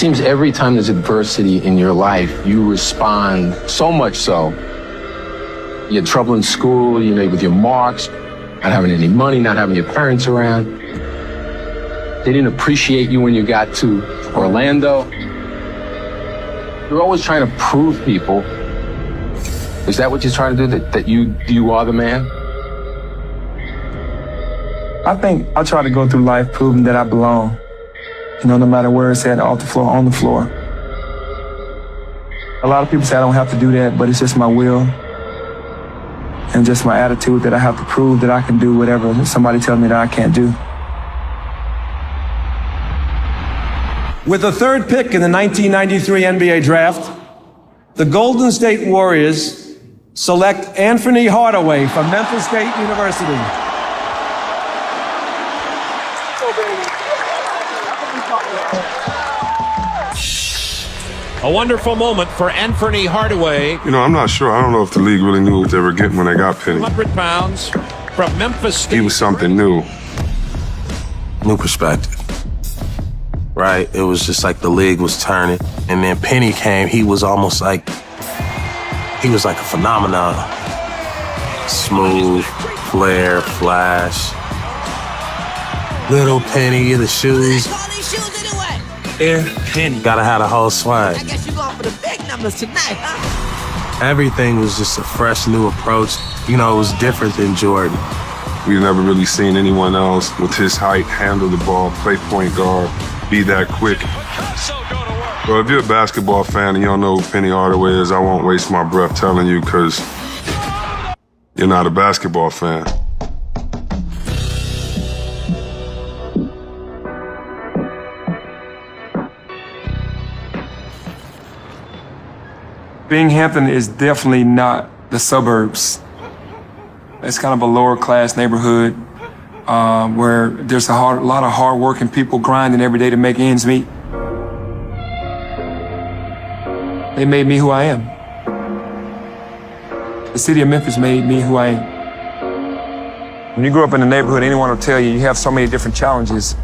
seems every time there's adversity in your life, you respond so much so. You had trouble in school, with your marks, not having any money, not having your parents around. They didn't appreciate you when you got to Orlando. You're always trying to prove people. Is that what you're trying to do, that you are the man? I think I try to go through life proving that I belong. No matter where it's at, off the floor, on the floor. A lot of people say I don't have to do that, but it's just my will and just my attitude that I have to prove that I can do whatever somebody tells me that I can't do. With the third pick in the 1993 NBA draft, the Golden State Warriors select Anthony Hardaway from Memphis State University. A wonderful moment for Anthony Hardaway. I'm not sure. I don't know if the league really knew what they were getting when they got Penny. 100 pounds from Memphis State. He was something new. New perspective, right? It was just like the league was turning. And then Penny came, he was almost like, he was like a phenomenon. Smooth, flare, flash. Little Penny, the shoes. Air Penny. Gotta have the whole swag. I guess you're going for the big numbers tonight, huh? Everything was just a fresh new approach. It was different than Jordan. We've never really seen anyone else with his height handle the ball, play point guard, be that quick. Well, if you're a basketball fan and you don't know who Penny Hardaway is, I won't waste my breath telling you because you're not a basketball fan. Binghamton is definitely not the suburbs. It's kind of a lower class neighborhood where there's a lot of hard-working people grinding every day to make ends meet. They made me who I am. The city of Memphis made me who I am. When you grow up in the neighborhood, anyone will tell you have so many different challenges.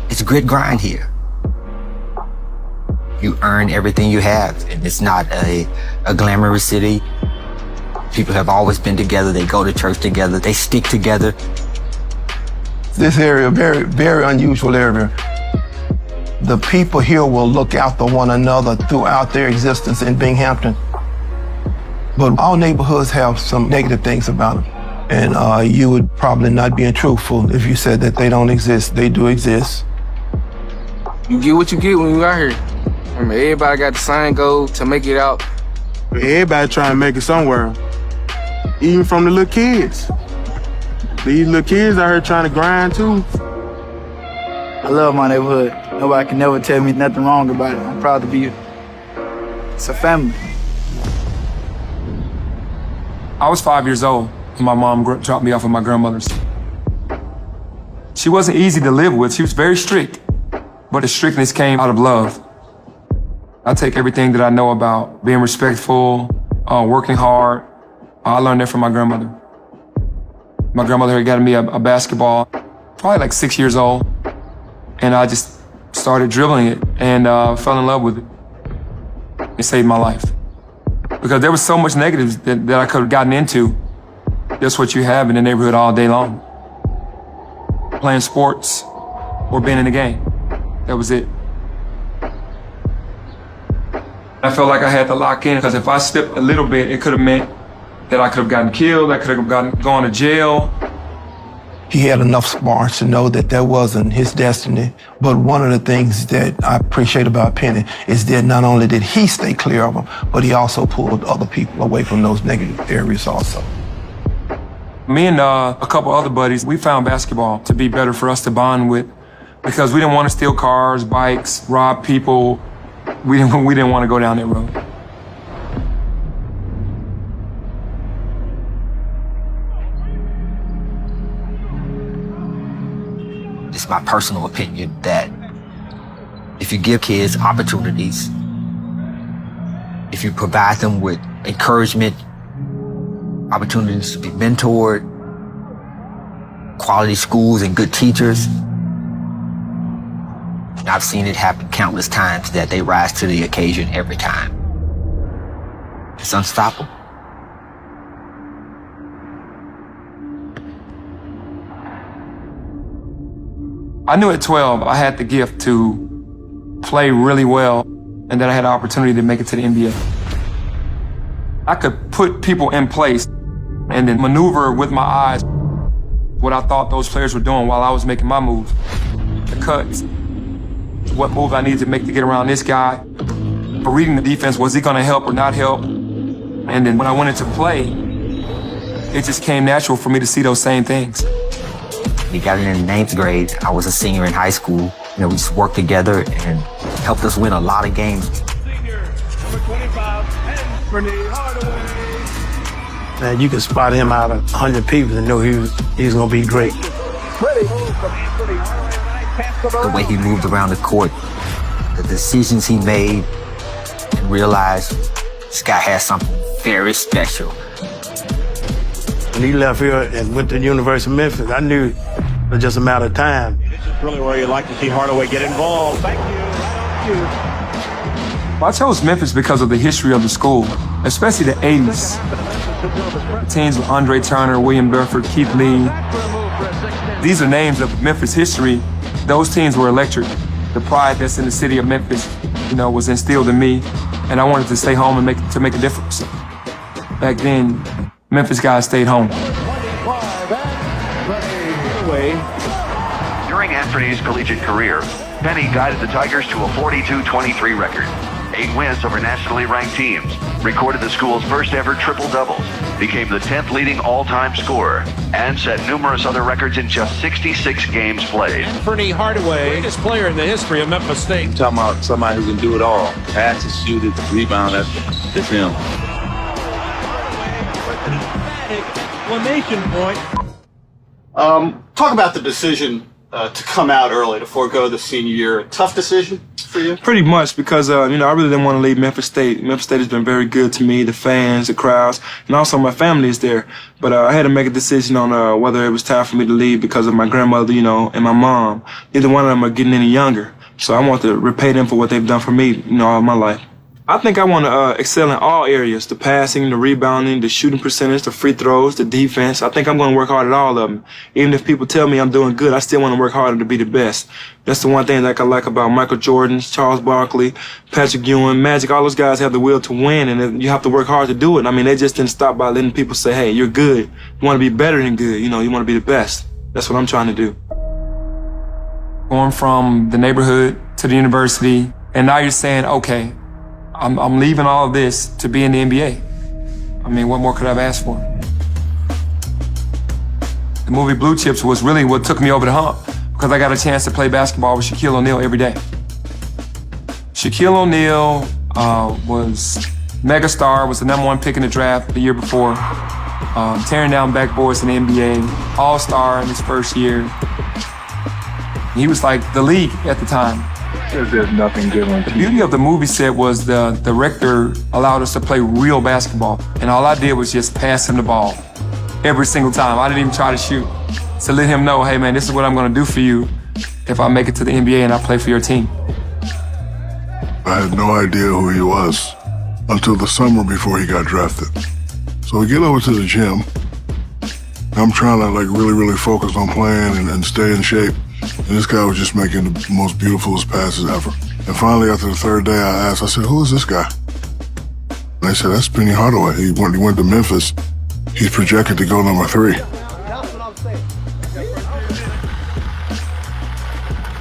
It's a grit grind here. You earn everything you have, and it's not a glamorous city. People have always been together. They go to church together. They stick together. This area, very, very unusual area. The people here will look out for one another throughout their existence in Binghamton. But all neighborhoods have some negative things about them. And you would probably not be truthful if you said that they don't exist. They do exist. You get what you get when you out here. Everybody got the same goal to make it out. Everybody trying to make it somewhere. Even from the little kids. These little kids out here trying to grind too. I love my neighborhood. Nobody can never tell me nothing wrong about it. I'm proud to be here. It's a family. I was 5 years old when my mom dropped me off at my grandmother's. She wasn't easy to live with. She was very strict, but the strictness came out of love. I take everything that I know about being respectful, working hard. I learned that from my grandmother. My grandmother had gotten me a basketball, probably like 6 years old, and I just started dribbling it and fell in love with it. It saved my life. Because there was so much negatives that I could have gotten into. That's what you have in the neighborhood all day long. Playing sports or being in the game. That was it. I felt like I had to lock in because if I slipped a little bit, it could have meant that I could have gotten killed, I could have gone to jail. He had enough smarts to know that that wasn't his destiny. But one of the things that I appreciate about Penny is that not only did he stay clear of them, but he also pulled other people away from those negative areas also. Me and a couple other buddies, we found basketball to be better for us to bond with because we didn't want to steal cars, bikes, rob people. We didn't want to go down that road. It's my personal opinion that if you give kids opportunities, if you provide them with encouragement, opportunities to be mentored, quality schools and good teachers, And I've seen it happen countless times that they rise to the occasion every time. It's unstoppable. I knew at 12 I had the gift to play really well and that I had the opportunity to make it to the NBA. I could put people in place and then maneuver with my eyes what I thought those players were doing while I was making my moves. The cuts, what move I needed to make to get around this guy. For reading the defense, was he gonna help or not help? And then when I went into play, it just came natural for me to see those same things. We got in the 9th grade. I was a senior in high school. You know, we just worked together and helped us win a lot of games. Senior, number 25, Anthony Hardaway. Man, you could spot him out of 100 people and know he was going to be great. The way he moved around the court, the decisions he made, and realized this guy has something very special. When he left here and went to the University of Memphis, I knew it was just a matter of time. This is really where you like to see Hardaway get involved. Thank you. I chose Memphis because of the history of the school, especially the 80s. Teams with Andre Turner, William Burford, Keith Lee. These are names of Memphis history. Those teams were electric. The pride that's in the city of Memphis, you know, was instilled in me, and I wanted to stay home and make a difference. Back then, Memphis guys stayed home. During Anthony's collegiate career, Penny guided the Tigers to a 42-23 record. 8 wins over nationally ranked teams, recorded the school's first ever triple-doubles, became the 10th leading all-time scorer, and set numerous other records in just 66 games played. Anthony Hardaway, greatest player in the history of Memphis State. I'm talking about somebody who can do it all. Pass it, shoot it, rebound, that's him. Exclamation point. Talk about the decision to come out early, to forego the senior year. A tough decision for you? Pretty much, because I really didn't want to leave Memphis State. Memphis State has been very good to me, the fans, the crowds, and also my family is there. But I had to make a decision on whether it was time for me to leave because of my grandmother, and my mom. Neither one of them are getting any younger. So I want to repay them for what they've done for me, all my life. I think I want to excel in all areas, the passing, the rebounding, the shooting percentage, the free throws, the defense. I think I'm going to work hard at all of them. Even if people tell me I'm doing good, I still want to work harder to be the best. That's the one thing that I like about Michael Jordan, Charles Barkley, Patrick Ewing, Magic. All those guys have the will to win, and you have to work hard to do it. They just didn't stop by letting people say, hey, you're good. You want to be better than good. You want to be the best. That's what I'm trying to do. Going from the neighborhood to the university, and now you're saying, okay, I'm leaving all of this to be in the NBA. What more could I have asked for? The movie Blue Chips was really what took me over the hump because I got a chance to play basketball with Shaquille O'Neal every day. Shaquille O'Neal was megastar, was the #1 pick in the draft the year before, tearing down backboards in the NBA, all-star in his first year. He was like the league at the time. There's nothing different. The beauty of the movie set was the director allowed us to play real basketball, and all I did was just pass him the ball every single time. I didn't even try to shoot. To let him know, hey man, this is what I'm gonna do for you if I make it to the NBA and I play for your team. I had no idea who he was until the summer before he got drafted. So we get over to the gym. I'm trying to really focus on playing and stay in shape. And this guy was just making the most beautifulest passes ever. And finally, after the third day, I said, who is this guy? And they said, that's Penny Hardaway. He went to Memphis. He's projected to go number 3.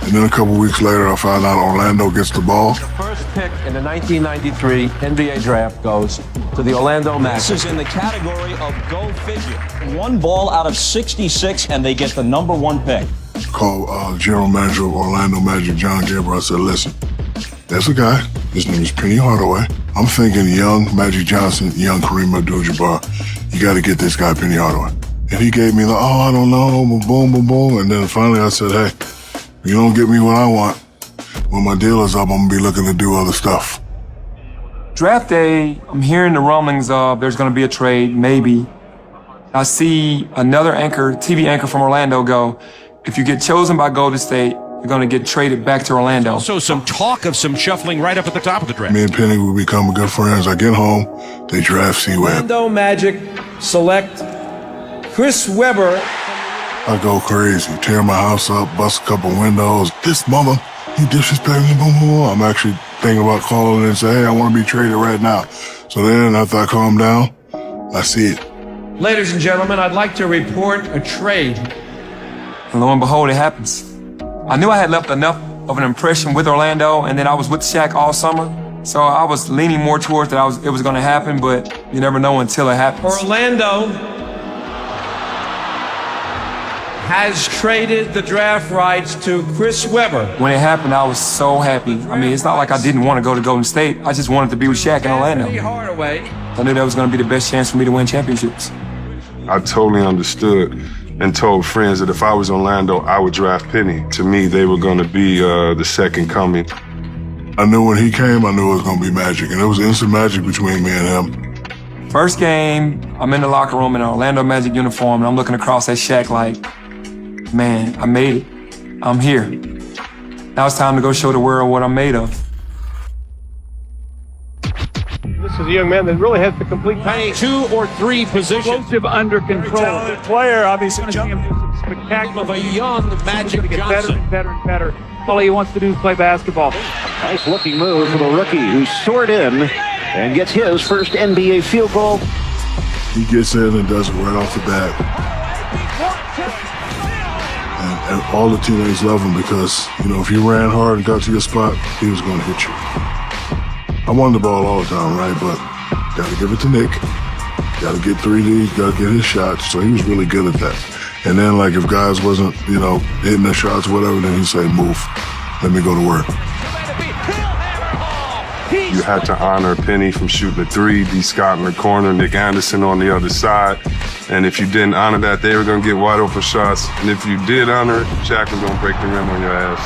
And then a couple weeks later, I found out Orlando gets the ball. The first pick in the 1993 NBA draft goes to the Orlando Magic. This is in the category of go figure. 1 ball out of 66, and they get the #1 pick. Called general manager of Orlando Magic, John Gabriel. I said, listen, there's a guy. His name is Penny Hardaway. I'm thinking young Magic Johnson, young Kareem Abdul-Jabbar. You got to get this guy, Penny Hardaway. And he gave me I don't know, boom, boom, boom. And then finally I said, hey, you don't get me what I want. When my deal is up, I'm going to be looking to do other stuff. Draft day, I'm hearing the rumblings of there's going to be a trade, maybe. I see another TV anchor from Orlando go, if you get chosen by Golden State, you're going to get traded back to Orlando. Also, some talk of some shuffling right up at the top of the draft. Me and Penny will become good friends. I get home, they draft C-Web. Orlando Magic select Chris Webber. I go crazy, tear my house up, bust a couple windows. This mother, he disrespected me, boom, boom, boom. I'm actually thinking about calling and say, hey, I want to be traded right now. So then after I calm down, I see it. Ladies and gentlemen, I'd like to report a trade. And lo and behold, it happens. I knew I had left enough of an impression with Orlando, and then I was with Shaq all summer. So I was leaning more towards that it was going to happen, but you never know until it happens. Orlando has traded the draft rights to Chris Webber. When it happened, I was so happy. I mean, it's not like I didn't want to go to Golden State. I just wanted to be with Shaq in Orlando. Hardaway. I knew that was going to be the best chance for me to win championships. I totally understood and told friends that if I was Orlando, I would draft Penny. To me, they were going to be the second coming. I knew when he came, I knew it was going to be magic, and it was instant magic between me and him. First game, I'm in the locker room in an Orlando Magic uniform, and I'm looking across at Shaq like, man, I made it. I'm here. Now it's time to go show the world what I'm made of. This is a young man that really has the complete package. 2 or 3 positions. Explosive, under control. Talented player, obviously. Spectacular. Of a young Magic Johnson. Better and better. All he wants to do is play basketball. Nice looking move for the rookie who soared in and gets his first NBA field goal. He gets in and does it right off the bat. And all the teammates love him because, you know, if you ran hard and got to your spot, he was going to hit you. I wanted the ball all the time, right? But got to give it to Nick. Got to get 3D, got to get his shots. So he was really good at that. And then, like, if guys wasn't, you know, hitting their shots, whatever, then he'd say, move. Let me go to work. You had to honor Penny from shooting the 3, D. Scott in the corner, Nick Anderson on the other side. And if you didn't honor that, they were going to get wide open shots. And if you did honor it, Shaq was going to break the rim on your ass.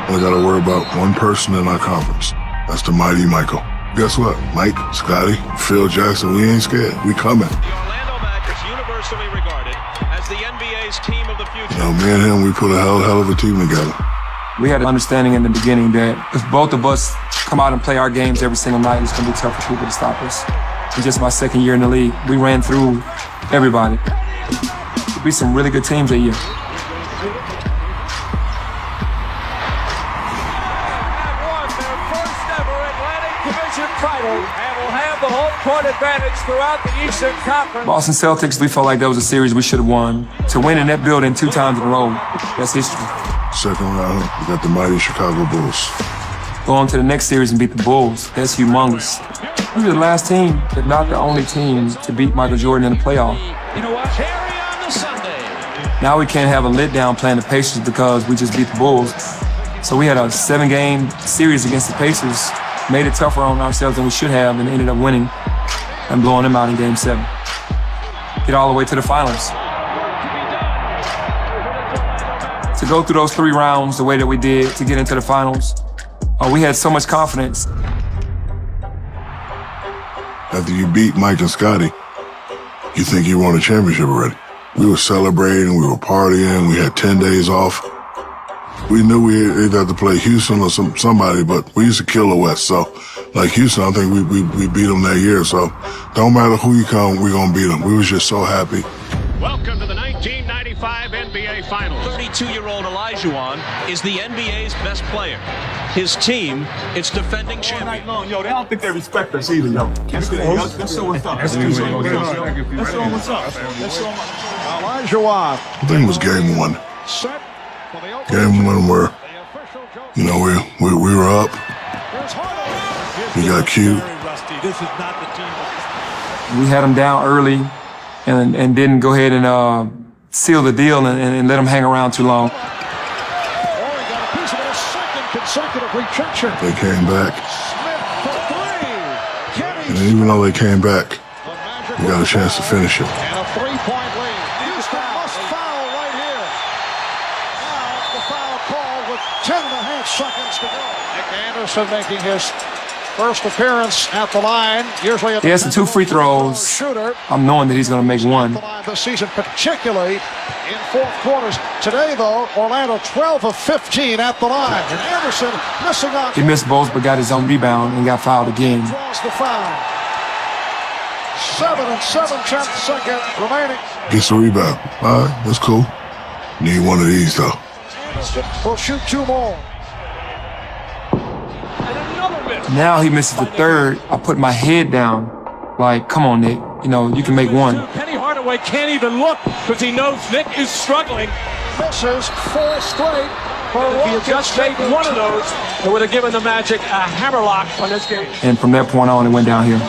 I got to worry about one person in our conference. That's the mighty Michael. Guess what? Mike, Scotty, Phil Jackson, we ain't scared. We coming. The Orlando Magic is universally regarded as the NBA's team of the future. You know, me and him, we put a hell of a team together. We had an understanding in the beginning that if both of us come out and play our games every single night, it's going to be tough for people to stop us. In just my second year in the league, we ran through everybody. There'll be some really good teams that year. The home court advantage throughout the Eastern Conference. Boston Celtics, we felt like that was a series we should have won. To win in that building 2 times in a row, that's history. Second round, we got the mighty Chicago Bulls. Go on to the next series and beat the Bulls. That's humongous. We were the last team, if not the only team, to beat Michael Jordan in the playoff. You know what? Carry on the Sunday. Now we can't have a letdown playing the Pacers because we just beat the Bulls. So we had a 7-game series against the Pacers. Made it tougher on ourselves than we should have and ended up winning and blowing them out in Game 7. Get all the way to the finals. To go through those 3 rounds the way that we did to get into the finals, we had so much confidence. After you beat Mike and Scotty, you think you won a championship already. We were celebrating, we were partying, we had 10 days off. We knew we either had to play Houston or somebody, but we used to kill the West. So, like Houston, I think we beat them that year. So, don't matter who you come, we're going to beat them. We was just so happy. Welcome to the 1995 NBA Finals. 32-year-old Olajuwon is the NBA's best player. His team, its defending champion. Yo, they don't think they respect us either, yo. Let's show what's up. Let's show them what's up. Olajuwon. I think it was game 1. Game 1 where, you know, we were up. We got cute. We had them down early and didn't go ahead and seal the deal and let them hang around too long. They came back. And even though they came back, we got a chance to finish it. And a 3-point lead. Houston must foul right here. Now the foul call with 10.5 seconds to go. Nick Anderson making his First appearance at the line. Usually he has the 2 free throws. I'm knowing that he's going to make one. This season, particularly in fourth quarters. Today, though, Orlando 12 of 15 at the line. And Anderson missing on. He missed both, but got his own rebound and got fouled again. Draws the foul. 7 7/10 seconds remaining. Gets the rebound. All right, that's cool. Need one of these, though. Anderson will shoot 2 more. Now he misses the third. I put my head down. Like, come on, Nick. You know, you can make one. Penny Hardaway can't even look because he knows Nick is struggling. Misses 4 straight. If he had just made one of those, it would have given the Magic a hammerlock on this game. And from that point on, it went downhill.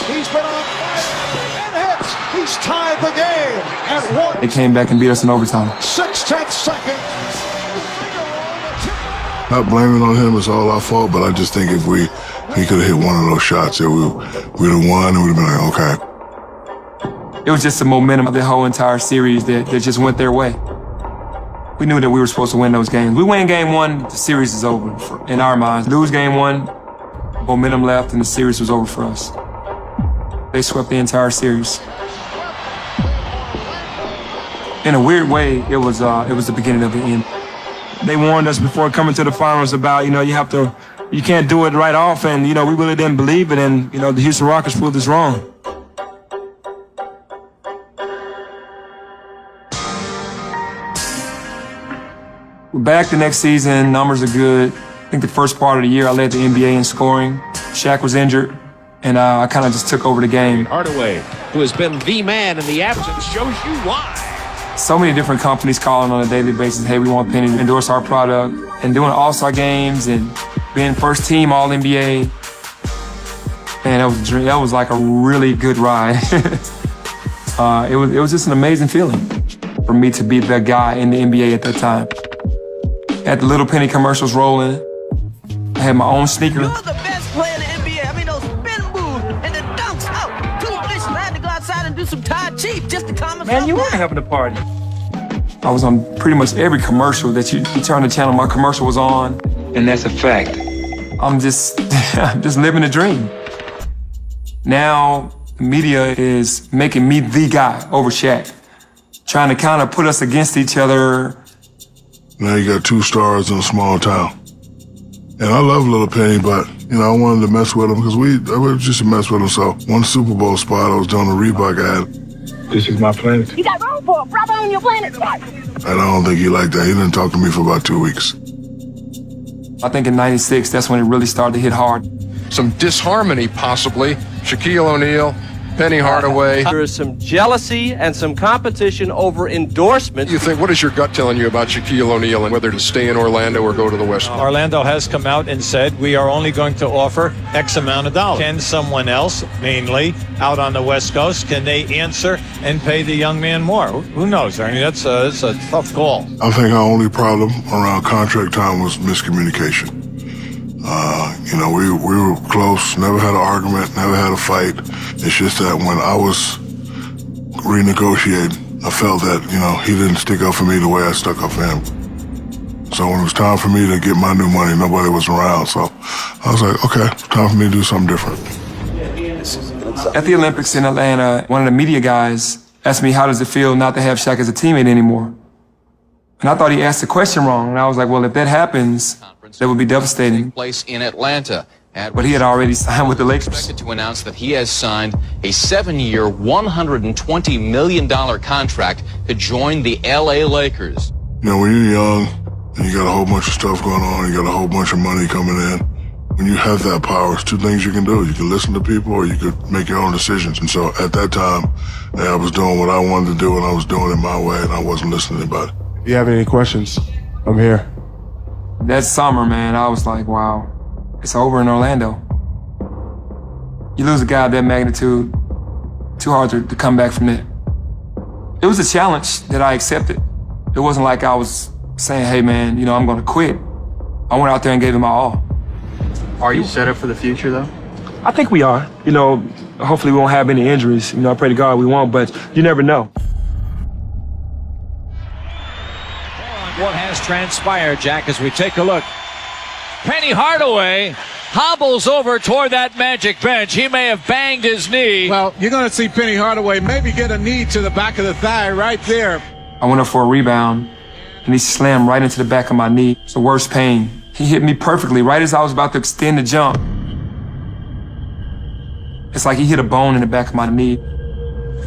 He's been on fire and hits. He's tied the game at 1. They came back and beat us in overtime. 6/10 seconds. Not blaming on him, it's all our fault, but I just think if he could have hit one of those shots, we'd have won and we'd have been like, okay. It was just the momentum of the whole entire series that just went their way. We knew that we were supposed to win those games. We win game 1, the series is over in our minds. Lose game 1, momentum left, and the series was over for us. They swept the entire series. In a weird way, it was the beginning of the end. They warned us before coming to the finals about, you can't do it right off, and, we really didn't believe it, and, the Houston Rockets proved us wrong. We're back the next season, numbers are good. I think the first part of the year I led the NBA in scoring. Shaq was injured, and I kind of just took over the game. Hardaway, who has been the man in the absence, shows you why. So many different companies calling on a daily basis, hey, we want Penny to endorse our product, and doing all-star games and being first team All-NBA. Man, that was a dream. That was like a really good ride. It was just an amazing feeling for me to be the guy in the NBA at that time. Had the Little Penny commercials rolling. I had my own sneaker. You're the best player in the NBA. I mean, those spin moves and the dunks. Oh, 2 places I had to go outside and do some Tai Chi just to calm myself Man, you weren't having a party. I was on pretty much every commercial that you turn the channel, my commercial was on. And that's a fact. I'm just living a dream. Now, the media is making me the guy over Shaq. Trying to kind of put us against each other. Now you got 2 stars in a small town. And I love Little Penny, but, I wanted to mess with him because we were just to mess with him. So one Super Bowl spot, I was doing a Reebok ad. This is my planet. You got room for a brother on your planet. And I don't think he liked that. He didn't talk to me for about 2 weeks. I think in '96, that's when it really started to hit hard. Some disharmony, possibly. Shaquille O'Neal, Penny Hardaway. There is some jealousy and some competition over endorsement. What is your gut telling you about Shaquille O'Neal and whether to stay in Orlando or go to the West? Orlando has come out and said, we are only going to offer X amount of dollars. Can someone else, mainly out on the West Coast, can they answer and pay the young man more? Who knows, Ernie? That's a tough call. I think our only problem around contract time was miscommunication. We were close, never had an argument, never had a fight. It's just that when I was renegotiating, I felt that, he didn't stick up for me the way I stuck up for him. So when it was time for me to get my new money, nobody was around. So I was like, okay, it's time for me to do something different. At the Olympics in Atlanta, one of the media guys asked me, how does it feel not to have Shaq as a teammate anymore? And I thought he asked the question wrong. And I was like, well, if that happens, that would be devastating. Place in Atlanta. But he had already signed with the Lakers. Expected to announce that he has signed a 7-year, $120 million contract to join the LA Lakers. When you're young and you got a whole bunch of stuff going on, you got a whole bunch of money coming in, when you have that power, it's 2 things you can do. You can listen to people or you could make your own decisions. And so at that time, I was doing what I wanted to do and I was doing it my way and I wasn't listening to anybody. If you have any questions, I'm here. That summer, man, I was like, wow, it's over in Orlando. You lose a guy of that magnitude, too hard to come back from that. It was a challenge that I accepted. It wasn't like I was saying, hey, man, I'm going to quit. I went out there and gave it my all. Are you set up for the future, though? I think we are. Hopefully we won't have any injuries. I pray to God we won't, but you never know. What has transpired, Jack, as we take a look. Penny Hardaway hobbles over toward that Magic bench. He may have banged his knee. Well, you're going to see Penny Hardaway maybe get a knee to the back of the thigh right there. I went up for a rebound, and he slammed right into the back of my knee. It's the worst pain. He hit me perfectly right as I was about to extend the jump. It's like he hit a bone in the back of my knee,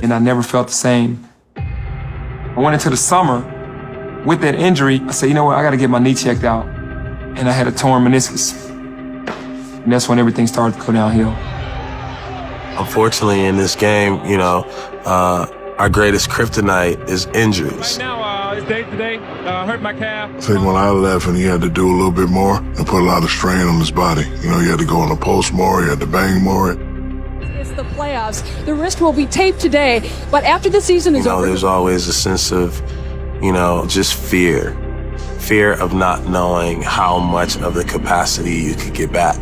and I never felt the same. I went into the summer with that injury. I said, you know what, I got to get my knee checked out. And I had a torn meniscus. And that's when everything started to go downhill. Unfortunately, in this game, our greatest kryptonite is injuries. Right now, it's day to day. Hurt my calf. I think when I left and he had to do a little bit more and put a lot of strain on his body. You know, he had to go on the post more, he had to bang more. It's the playoffs. The wrist will be taped today, but after the season is over... There's always a sense of, just fear. Fear of not knowing how much of the capacity you could get back.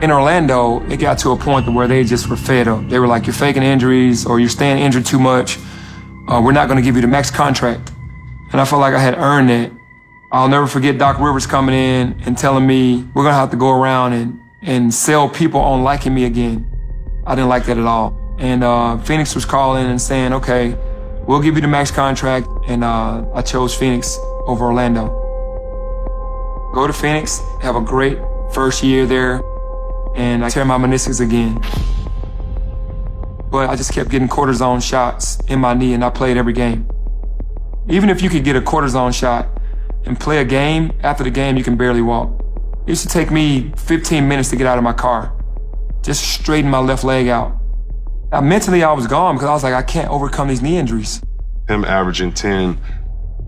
In Orlando, it got to a point where they just were fed up. They were like, you're faking injuries or you're staying injured too much. We're not going to give you the max contract. And I felt like I had earned it. I'll never forget Doc Rivers coming in and telling me, we're going to have to go around and sell people on liking me again. I didn't like that at all. And Phoenix was calling and saying, okay, we'll give you the max contract. And I chose Phoenix over Orlando. Go to Phoenix, have a great first year there, and I tear my meniscus again. But I just kept getting cortisone shots in my knee, and I played every game. Even if you could get a cortisone shot and play a game, after the game you can barely walk. It used to take me 15 minutes to get out of my car. Just straighten my left leg out. Mentally I was gone because I was like, I can't overcome these knee injuries. Him averaging 10,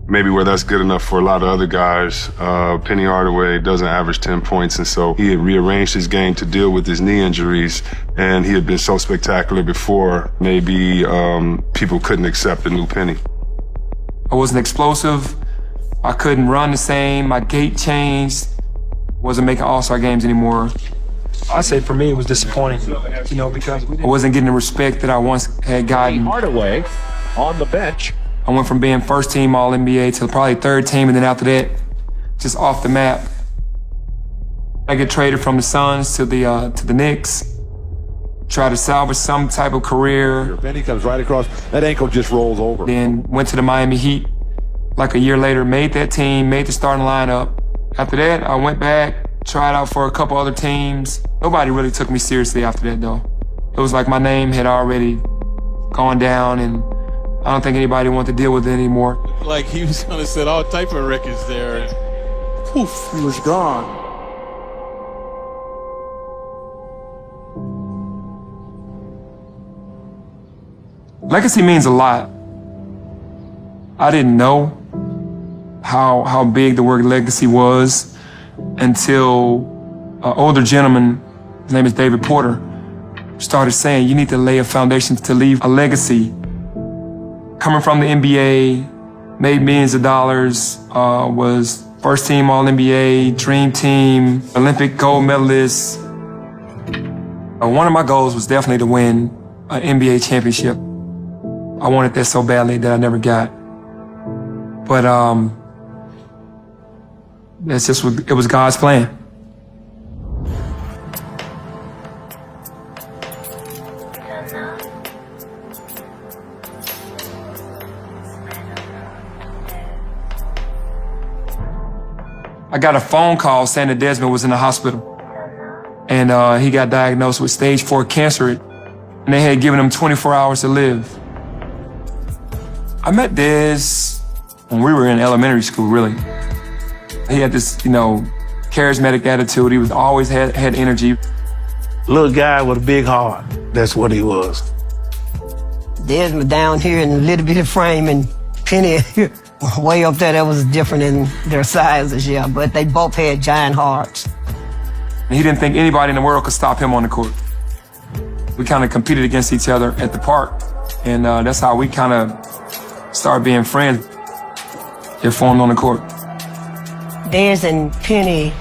maybe where that's good enough for a lot of other guys. Penny Hardaway doesn't average 10 points, and so he had rearranged his game to deal with his knee injuries, and he had been so spectacular before, maybe people couldn't accept the new Penny. I wasn't explosive. I couldn't run the same. My gait changed. Wasn't making all-star games anymore. I say for me it was disappointing, because I wasn't getting the respect that I once had gotten. Hardaway on the bench. I went from being first team All-NBA to probably third team, and then after that, just off the map. I get traded from the Suns to the Knicks. Try to salvage some type of career. Penny comes right across. That ankle just rolls over. Then went to the Miami Heat. Like a year later, made that team, made the starting lineup. After that, I went back, tried out for a couple other teams. Nobody really took me seriously after that, though. It was like my name had already gone down, and I don't think anybody wanted to deal with it anymore. Like he was gonna set all type of records there, and poof, he was gone. Legacy means a lot. I didn't know how big the word legacy was until an older gentleman, his name is David Porter, started saying you need to lay a foundation to leave a legacy. Coming from the NBA, made millions of dollars, was first team All-NBA, dream team, Olympic gold medalist. One of my goals was definitely to win an NBA championship. I wanted that so badly that I never got. But that's just what, it was God's plan. I got a phone call saying that Desmond was in the hospital. And he got diagnosed with stage 4 cancer. And they had given him 24 hours to live. I met Dez when we were in elementary school, really. He had this, charismatic attitude. He was always had energy. Little guy with a big heart. That's what he was. Desmond down here in a little bit of frame, and Penny way up there. That was different in their sizes, yeah. But they both had giant hearts. And he didn't think anybody in the world could stop him on the court. We kind of competed against each other at the park. And that's how we kind of started being friends. It formed on the court. Dez and Penny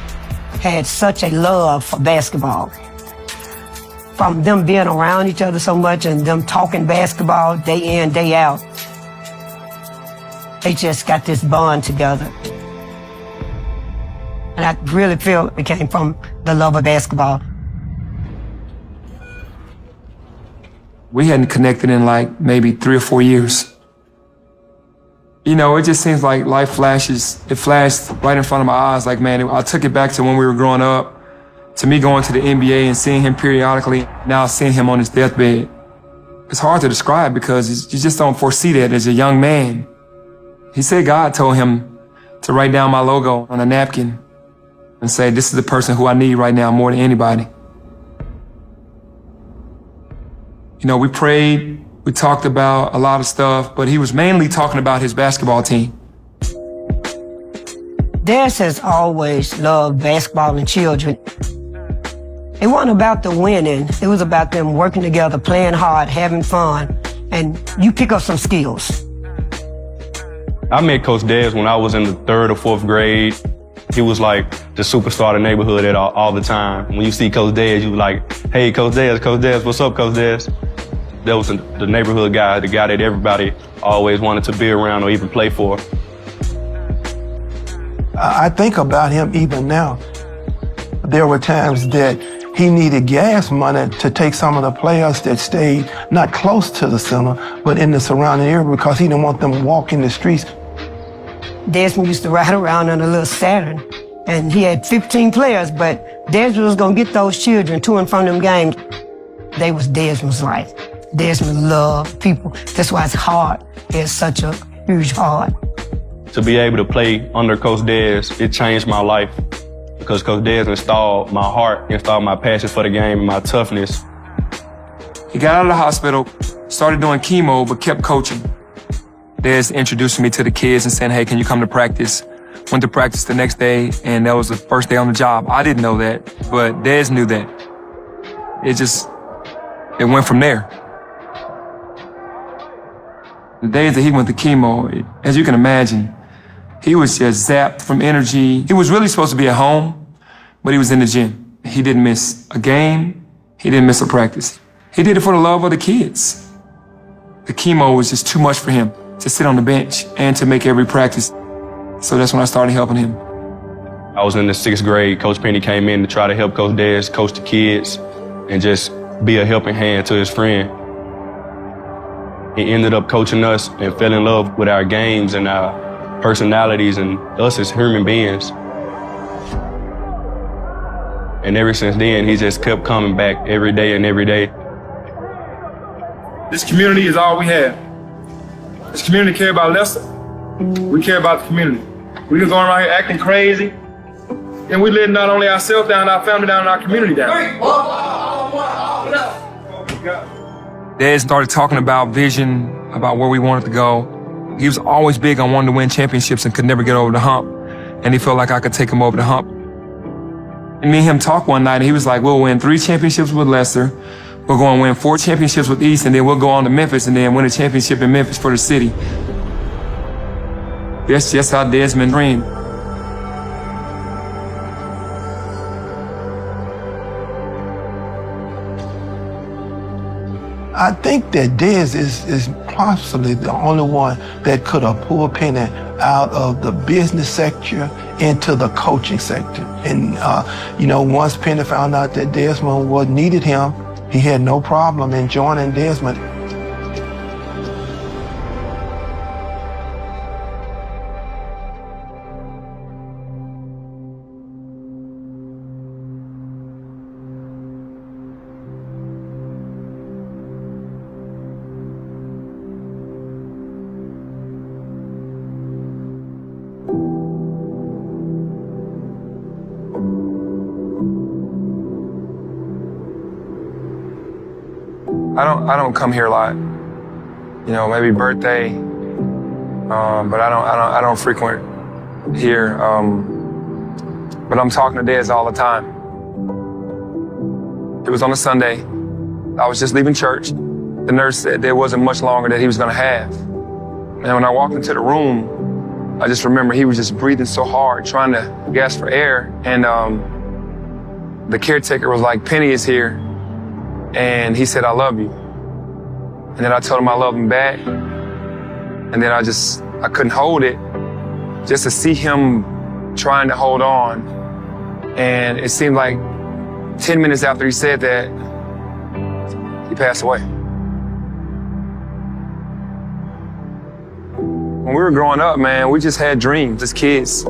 had such a love for basketball. From them being around each other so much and them talking basketball day in, day out, they just got this bond together. And I really feel it came from the love of basketball. We hadn't connected in like maybe 3 or 4 years. You know, it just seems like life flashes. It flashed right in front of my eyes. Like, man, I took it back to when we were growing up, to me going to the NBA and seeing him periodically, now seeing him on his deathbed. It's hard to describe because you just don't foresee that as a young man. He said God told him to write down my logo on a napkin and say, this is the person who I need right now more than anybody. You know, we prayed, we talked about a lot of stuff, but he was mainly talking about his basketball team. Des has always loved basketball and children. It wasn't about the winning. It was about them working together, playing hard, having fun, and you pick up some skills. I met Coach Des when I was in the 3rd or 4th grade. He was like the superstar of the neighborhood all the time. When you see Coach Des, you like, hey, Coach Des, what's up, Coach Des? That was the neighborhood guy, the guy that everybody always wanted to be around or even play for. I think about him even now. There were times that he needed gas money to take some of the players that stayed not close to the center, but in the surrounding area because he didn't want them walking the streets. Desmond used to ride around in a little Saturn, and he had 15 players, but Desmond was gonna get those children to and from them games. They was Desmond's life. Desmond loved people. That's why it's hard. It's such a huge heart. To be able to play under Coach Des, it changed my life because Coach Des installed my heart, installed my passion for the game and my toughness. He got out of the hospital, started doing chemo, but kept coaching. Des introduced me to the kids and saying, hey, can you come to practice? Went to practice the next day, and that was the first day on the job. I didn't know that, but Des knew that. It went from there. The days that he went to chemo, as you can imagine, he was just zapped from energy. He was really supposed to be at home, but he was in the gym. He didn't miss a game. He didn't miss a practice. He did it for the love of the kids. The chemo was just too much for him to sit on the bench and to make every practice. So that's when I started helping him. I was in the 6th grade. Coach Penny came in to try to help Coach Des coach the kids and just be a helping hand to his friend. He ended up coaching us and fell in love with our games and our personalities and us as human beings. And ever since then, he just kept coming back every day and every day. This community is all we have. This community care about Lester. We care about the community. We just going around here acting crazy, and we let not only ourselves down, our family down, and our community down. Dad started talking about vision, about where we wanted to go. He was always big on wanting to win championships and could never get over the hump. And he felt like I could take him over the hump. And me and him talked one night, and he was like, we'll win 3 championships with Lester. We're going to win 4 championships with East, and then we'll go on to Memphis and then win a championship in Memphis for the city. That's just how Desmond dreamed. I think that Des is possibly the only one that could have pulled Penny out of the business sector into the coaching sector. And, once Penny found out that Desmond needed him, he had no problem in joining Desmond. I don't come here a lot. Maybe birthday, but I don't frequent here. But I'm talking to Des all the time. It was on a Sunday. I was just leaving church. The nurse said there wasn't much longer that he was gonna have. And when I walked into the room, I just remember he was just breathing so hard, trying to gasp for air. And the caretaker was like, Penny is here. And he said, I love you. And then I told him I love him back. And then I couldn't hold it. Just to see him trying to hold on. And it seemed like 10 minutes after he said that, he passed away. When we were growing up, man, we just had dreams as kids.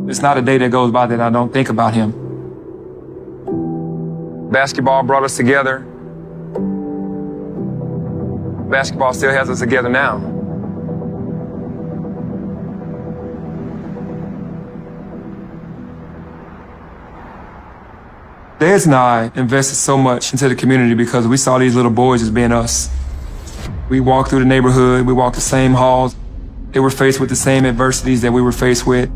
It's not a day that goes by that I don't think about him. Basketball brought us together. Basketball still has us together now. Dez and I invested so much into the community because we saw these little boys as being us. We walked through the neighborhood, we walked the same halls. They were faced with the same adversities that we were faced with,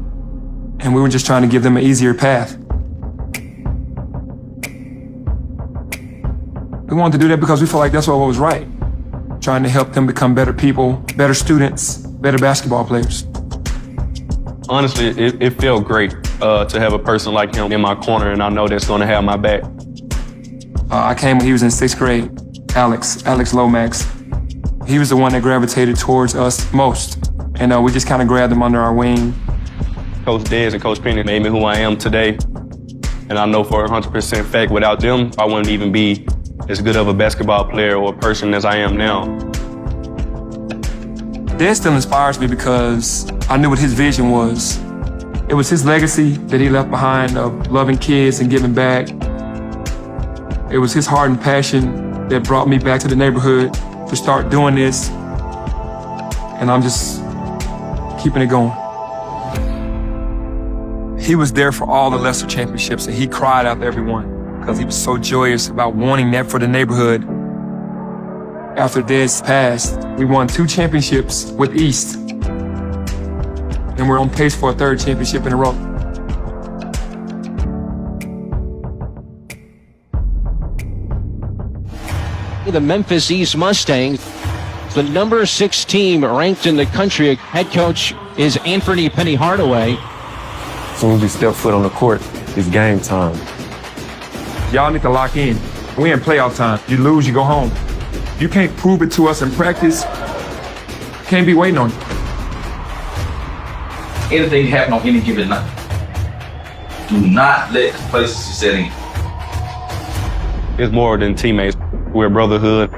and we were just trying to give them an easier path. We wanted to do that because we felt like that's what was right. Trying to help them become better people, better students, better basketball players. Honestly, it felt great to have a person like him in my corner, and I know that's going to have my back. I came when he was in 6th grade, Alex Lomax. He was the one that gravitated towards us most, and we just kind of grabbed him under our wing. Coach Dez and Coach Penny made me who I am today, and I know for 100% fact, without them, I wouldn't even be as good of a basketball player or person as I am now. Dez still inspires me because I knew what his vision was. It was his legacy that he left behind of loving kids and giving back. It was his heart and passion that brought me back to the neighborhood to start doing this. And I'm just keeping it going. He was there for all the Lester championships, and he cried out to everyone because he was so joyous about wanting that for the neighborhood. After Dez passed, we won 2 championships with East. And we're on pace for a 3rd championship in a row. The Memphis East Mustangs, the number 6 team ranked in the country. Head coach is Anthony Penny Hardaway. As soon as we step foot on the court, it's game time. Y'all need to lock in. We in playoff time. You lose, you go home. You can't prove it to us in practice. Can't be waiting on you. Anything happen on any given night, do not let complacency set in. It's more than teammates. We're a brotherhood.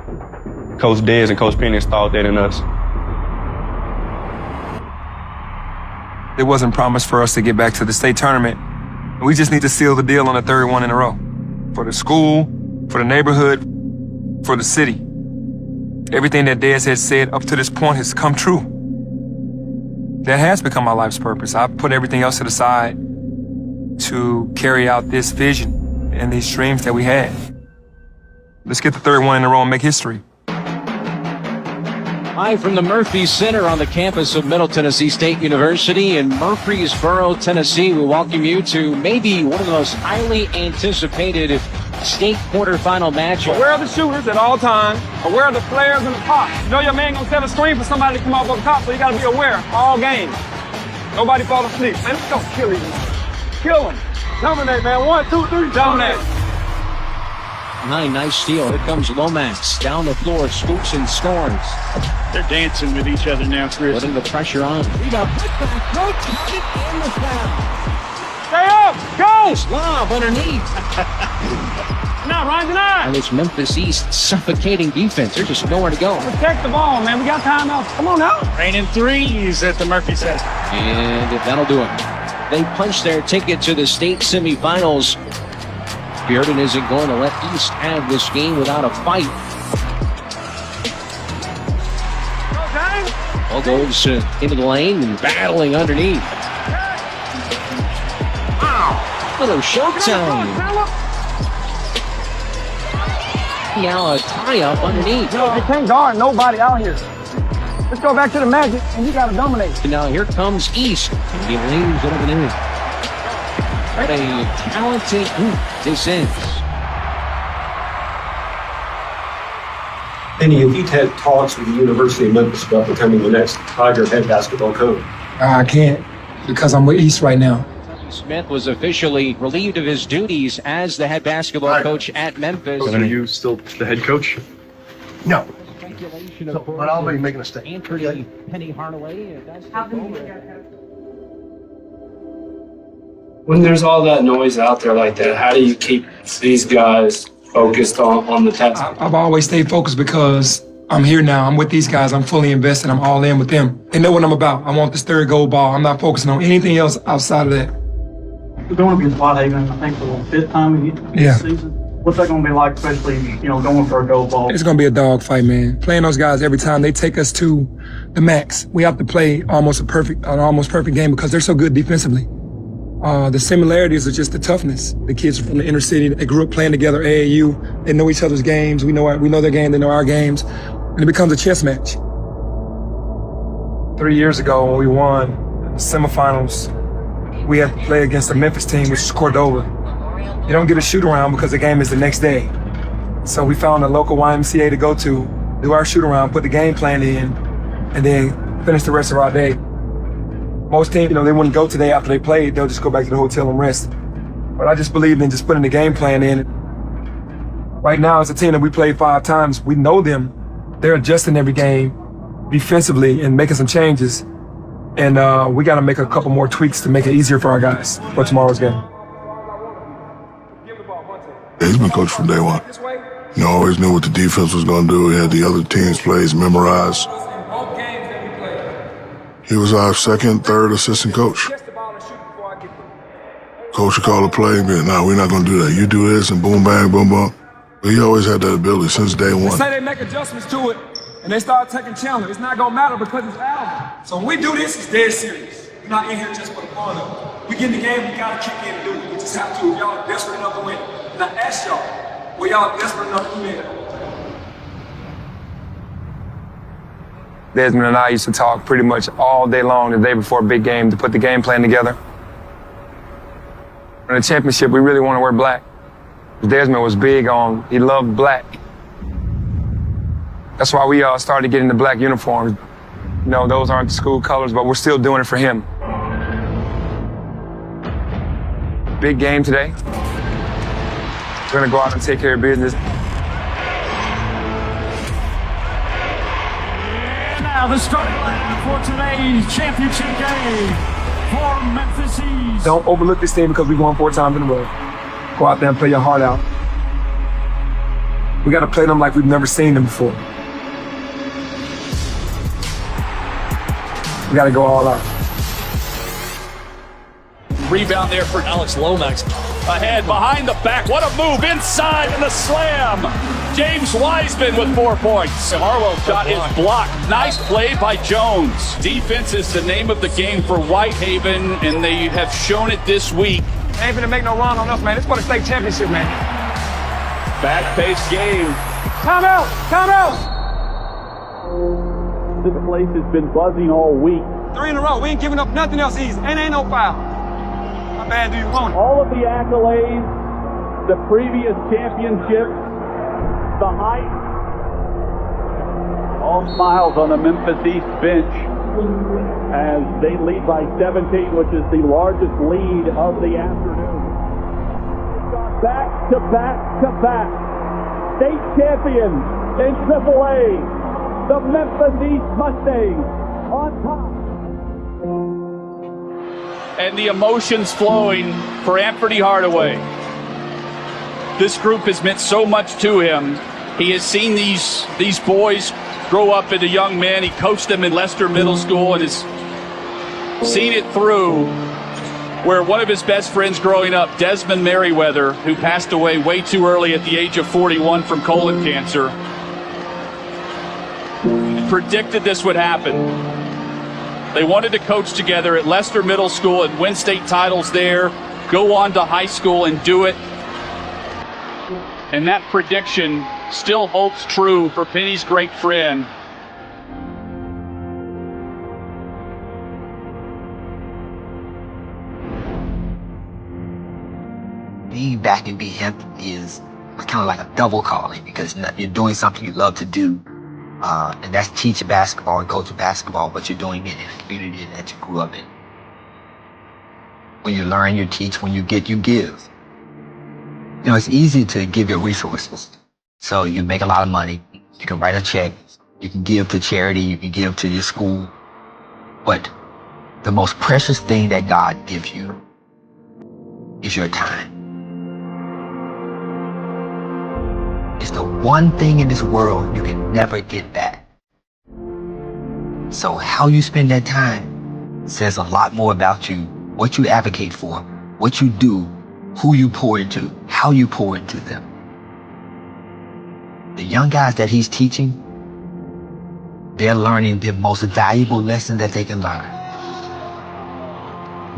Coach Dez and Coach Penny installed that in us. It wasn't promised for us to get back to the state tournament. We just need to seal the deal on the 3rd one in a row. For the school, for the neighborhood, for the city. Everything that Dez has said up to this point has come true. That has become my life's purpose. I've put everything else to the side to carry out this vision and these dreams that we had. Let's get the 3rd one in a row and make history. Live from the Murphy Center on the campus of Middle Tennessee State University in Murfreesboro, Tennessee, we welcome you to maybe one of the most highly anticipated state quarterfinal matchups. Aware of the shooters at all times, aware of the players in the top. You know your man gonna set a screen for somebody to come off the top, so you gotta be aware all game. Nobody fall asleep. Man, let's go kill him. Kill him. Dominate, man. 1, 2, 3, dominate. Nice steal. Here comes Lomax down the floor, scoops and scores. They're dancing with each other now, Chris. Putting the pressure on. Rebound, putback, no target in the foul. Stay up, go! Lob underneath. Now, Ryan, deny. And it's Memphis East suffocating defense. There's just nowhere to go. Protect the ball, man. We got timeouts. Come on now. Raining threes at the Murphy Center. And that'll do it. They punch their ticket to the state semifinals. Bearden isn't going to let East have this game without a fight. Ball goes into the lane and battling underneath. Wow! Little showtime. Now a tie-up underneath. No, they can't guard nobody out here. Let's go back to the Magic, and you got to dominate. And now here comes East. He leaves it up and in. What a talented group this is. Penny, have you had talks with the University of Memphis about becoming the next Tiger head basketball coach? I can't, because I'm with East right now. Smith was officially relieved of his duties as the head basketball coach at Memphis. So are you still the head coach? No. But I'll be making a statement. Anthony Penny Hardaway. When there's all that noise out there like that, how do you keep these guys focused on the task? I've always stayed focused because I'm here now. I'm with these guys. I'm fully invested. I'm all in with them. They know what I'm about. I want this third gold ball. I'm not focusing on anything else outside of that. We're going to be in Whitehaven, I think, for the 5th time this season. What's that going to be like, especially, going for a gold ball? It's going to be a dog fight, man. Playing those guys every time, they take us to the max. We have to play an almost perfect game because they're so good defensively. The similarities are just the toughness. The kids are from the inner city. They grew up playing together, AAU. They know each other's games. We know their game. They know our games. And it becomes a chess match. 3 years ago when we won the semifinals, we had to play against a Memphis team, which is Cordova. You don't get a shoot around because the game is the next day. So we found a local YMCA to go to, do our shoot around, put the game plan in, and then finish the rest of our day. Most teams, they wouldn't go today after they played. They'll just go back to the hotel and rest. But I just believed in just putting the game plan in. Right now, as a team that we played 5 times, we know them. They're adjusting every game defensively and making some changes. And we got to make a couple more tweaks to make it easier for our guys for tomorrow's game. He's been coached from day one. Always knew what the defense was going to do. He had the other team's plays memorized. He was our second, third assistant coach. Coach would call a play and be like, "No, we're not going to do that. You do this," and boom, bang, boom, boom. But he always had that ability since day one. They say they make adjustments to it, and they start taking challenges. It's not going to matter because it's Alvin. So when we do this, it's dead serious. We're not in here just for the fun of it. We get in the game, we got to kick in and do it. We just have to. If y'all are desperate enough to win. And I ask y'all, were y'all desperate enough to win? Desmond and I used to talk pretty much all day long the day before a big game to put the game plan together. In the championship, we really want to wear black. Desmond was big on, he loved black. That's why we started getting the black uniforms. Those aren't the school colors, but we're still doing it for him. Big game today. We're gonna go out and take care of business. And now the starting lineup for today's championship game for Memphis East. Don't overlook this team because we won 4 times in a row. Go out there and play your heart out. We got to play them like we've never seen them before. We got to go all out. Rebound there for Alex Lomax. Ahead, behind the back. What a move inside and the slam. James Wiseman with 4 points. Harwell shot is blocked. Nice play by Jones. Defense is the name of the game for Whitehaven, and they have shown it this week. They ain't gonna make no run on us, man. It's for the state championship, man. Fast-paced game. Time out! Time out! This place has been buzzing all week. 3 in a row. We ain't giving up nothing else easy. And ain't no foul. How bad do you want it? All of the accolades, the previous championship, the hype. All smiles on the Memphis East bench as they lead by 17, which is the largest lead of the afternoon. Back to back to back. State champions in AAA. The Memphis East Mustangs on top. And the emotions flowing for Anthony Hardaway. This group has meant so much to him. He has seen these boys grow up into young men. He coached them in Leicester Middle School and has seen it through, where one of his best friends growing up, Desmond Merriweather, who passed away way too early at the age of 41 from colon cancer, predicted this would happen. They wanted to coach together at Leicester Middle School and win state titles there, go on to high school and do it. And that prediction still holds true for Penny's great friend. Being back in Binghamton is kind of like a double calling because you're doing something you love to do. And that's teaching basketball and coaching basketball, but you're doing it in a community that you grew up in. When you learn, you teach. When you get, you give. It's easy to give your resources. So you make a lot of money. You can write a check. You can give to charity. You can give to your school. But the most precious thing that God gives you is your time. It's the one thing in this world you can never get back. So how you spend that time says a lot more about you, what you advocate for, what you do, who you pour into, how you pour into them. The young guys that he's teaching, they're learning the most valuable lesson that they can learn.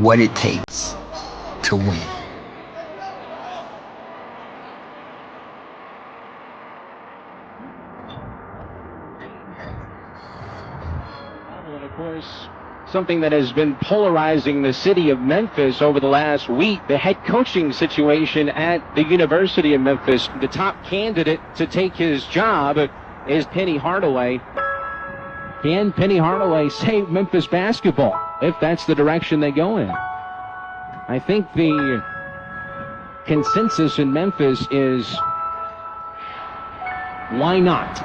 What it takes to win. And of course, something that has been polarizing the city of Memphis over the last week, the head coaching situation at the University of Memphis. The top candidate to take his job is Penny Hardaway. Can Penny Hardaway save Memphis basketball if that's the direction they go in? I think the consensus in Memphis is, why not?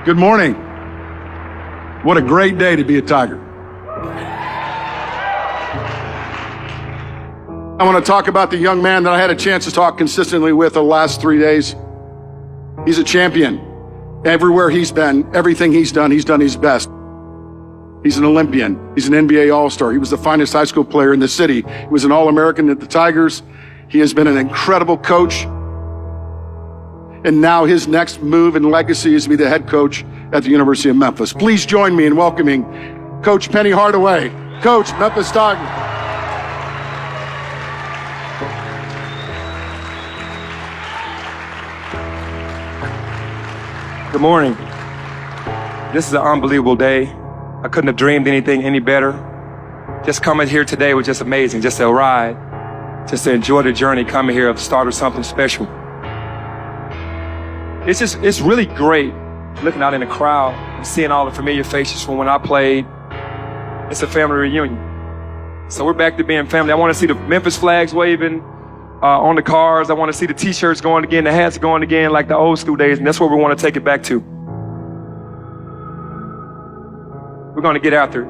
Good morning. What a great day to be a Tiger. I want to talk about the young man that I had a chance to talk consistently with the last 3 days. He's a champion. Everywhere he's been, everything he's done his best. He's an Olympian. He's an NBA All-Star. He was the finest high school player in the city. He was an All-American at the Tigers. He has been an incredible coach. And now his next move and legacy is to be the head coach at the University of Memphis. Please join me in welcoming Coach Penny Hardaway, Coach, Memphis Tigers. Good morning. This is an unbelievable day. I couldn't have dreamed anything any better. Just coming here today was just amazing, just to ride, just to enjoy the journey, coming here to start with something special. It's really great looking out in the crowd and seeing all the familiar faces from when I played. It's a family reunion. So we're back to being family. I want to see the Memphis flags waving on the cars. I want to see the t-shirts going again, the hats going again like the old school days, and that's where we want to take it back to. We're going to get after it.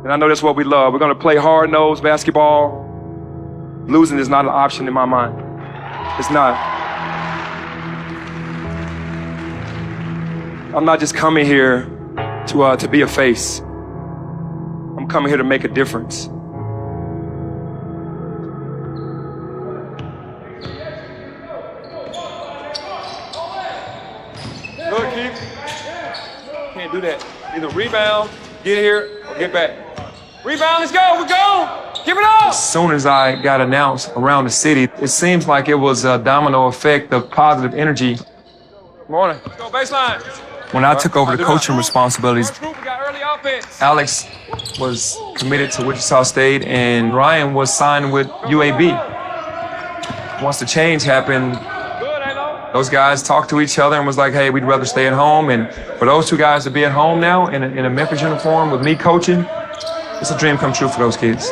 And I know that's what we love. We're going to play hard-nosed basketball. Losing is not an option in my mind. It's not. I'm not just coming here to be a face. I'm coming here to make a difference. Good, Keith. Can't do that. Either rebound, get here, or get back. Rebound, let's go, we go! Give it up! As soon as I got announced around the city, it seems like it was a domino effect of positive energy. Good morning. Let's go, baseline. When I took over the coaching responsibilities, Alex was committed to Wichita State and Ryan was signed with UAB. Once the change happened, those guys talked to each other and was like, hey, we'd rather stay at home. And for those two guys to be at home now in a Memphis uniform with me coaching, it's a dream come true for those kids.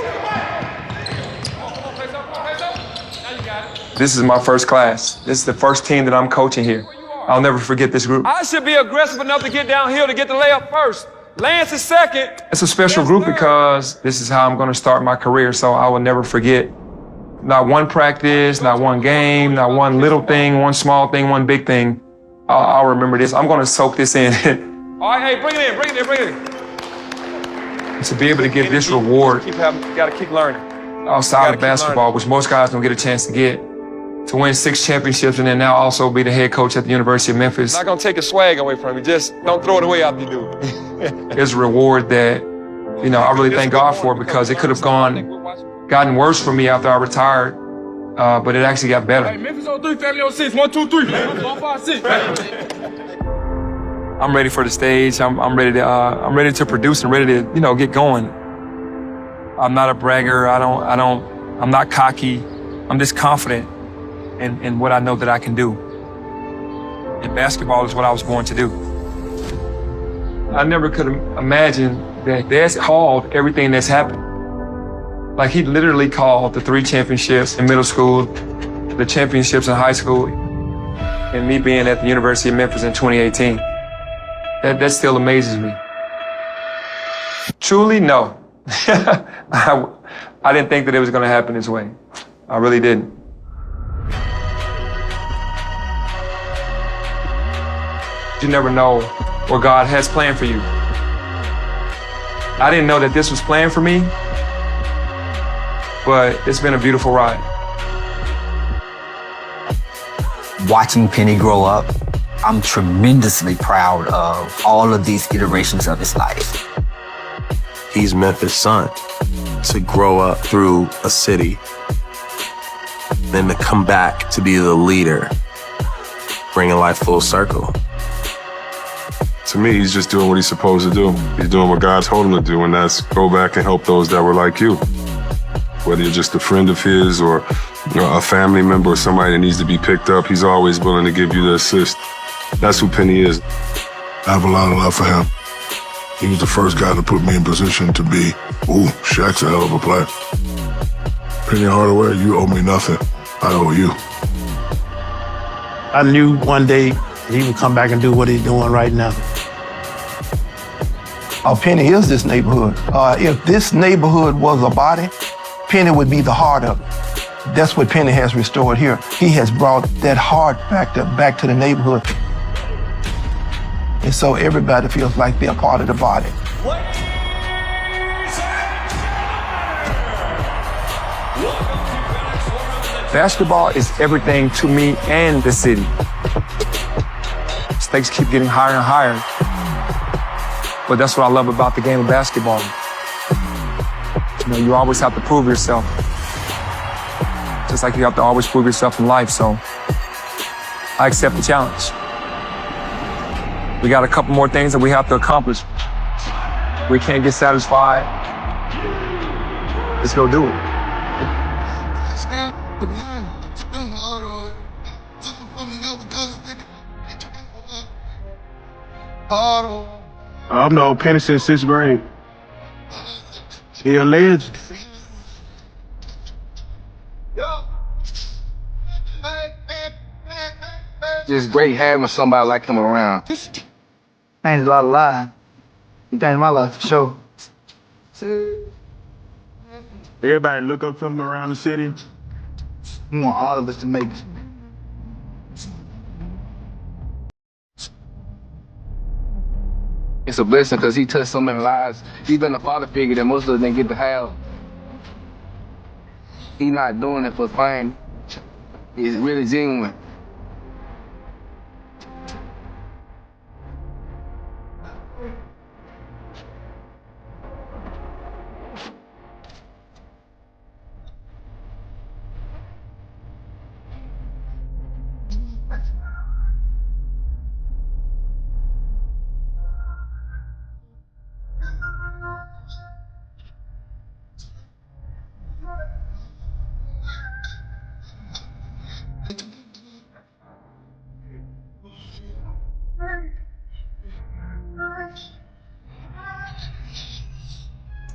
This is my first class. This is the first team that I'm coaching here. I'll never forget this group. I should be aggressive enough to get downhill to get the layup first. Lance is second. It's a special group because this is how I'm going to start my career, so I will never forget. Not one practice, not one game, not one little thing, one small thing, one big thing. I'll remember this. I'm going to soak this in. All right, hey, bring it in, bring it in, bring it in. To be able to get this reward, you got to keep learning. Outside of basketball, which most guys don't get a chance to get. To win 6 championships and then now also be the head coach at the University of Memphis. I'm not gonna take a swag away from you, just don't throw it away after you do it. It's a reward that, you know, I really thank God for because it could have gotten worse for me after I retired, but it actually got better. Hey, Memphis 03, family 06, 1, 2, 3. 1, 5, 6. I'm ready for the stage. I'm ready to produce and ready to, you know, get going. I'm not a bragger. I'm not cocky. I'm just confident in what I know that I can do. And basketball is what I was born to do. I never could imagine that Dad's called everything that's happened. Like he literally called the 3 championships in middle school, the championships in high school, and me being at the University of Memphis in 2018. That still amazes me. Truly, no. I didn't think that it was going to happen this way. I really didn't. You never know what God has planned for you. I didn't know that this was planned for me, but it's been a beautiful ride. Watching Penny grow up, I'm tremendously proud of all of these iterations of his life. He's Memphis' son. To grow up through a city, then to come back to be the leader, bringing life full circle. To me, he's just doing what he's supposed to do. He's doing what God's told him to do, and that's go back and help those that were like you. Whether you're just a friend of his or a family member or somebody that needs to be picked up, he's always willing to give you the assist. That's who Penny is. I have a lot of love for him. He was the first guy to put me in position to be, Shaq's a hell of a player. Penny Hardaway, you owe me nothing. I owe you. I knew one day he would come back and do what he's doing right now. Penny is this neighborhood. If this neighborhood was a body, Penny would be the heart of it. That's what Penny has restored here. He has brought that heart back to the neighborhood. And so everybody feels like they're part of the body. Basketball is everything to me and the city. Stakes keep getting higher and higher. But that's what I love about the game of basketball. You always have to prove yourself. Just like you have to always prove yourself in life, so I accept the challenge. We got a couple more things that we have to accomplish. We can't get satisfied. Let's go do it. I've known Penny since 6th grade. He a legend. Just great having somebody like him around. Changed a lot of lives. He changed my life for sure. Everybody look up to him around the city. We want all of us to make it. It's a blessing because he touched so many lives. He's been a father figure that most of us didn't get to have. He's not doing it for fame. He's really genuine.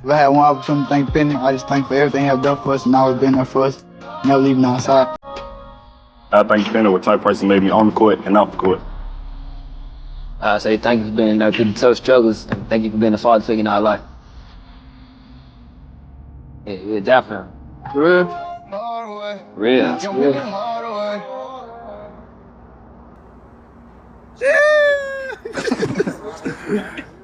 If I had one opportunity to thank Penny, I just thank for everything he has done for us and always been there for us, never leaving our side. I thank Penny what type of person made me on the court and off the court. I say thank you for being there through the tough struggles, and thank you for being a father figure in our life. Yeah, definitely. Real? Real. Real.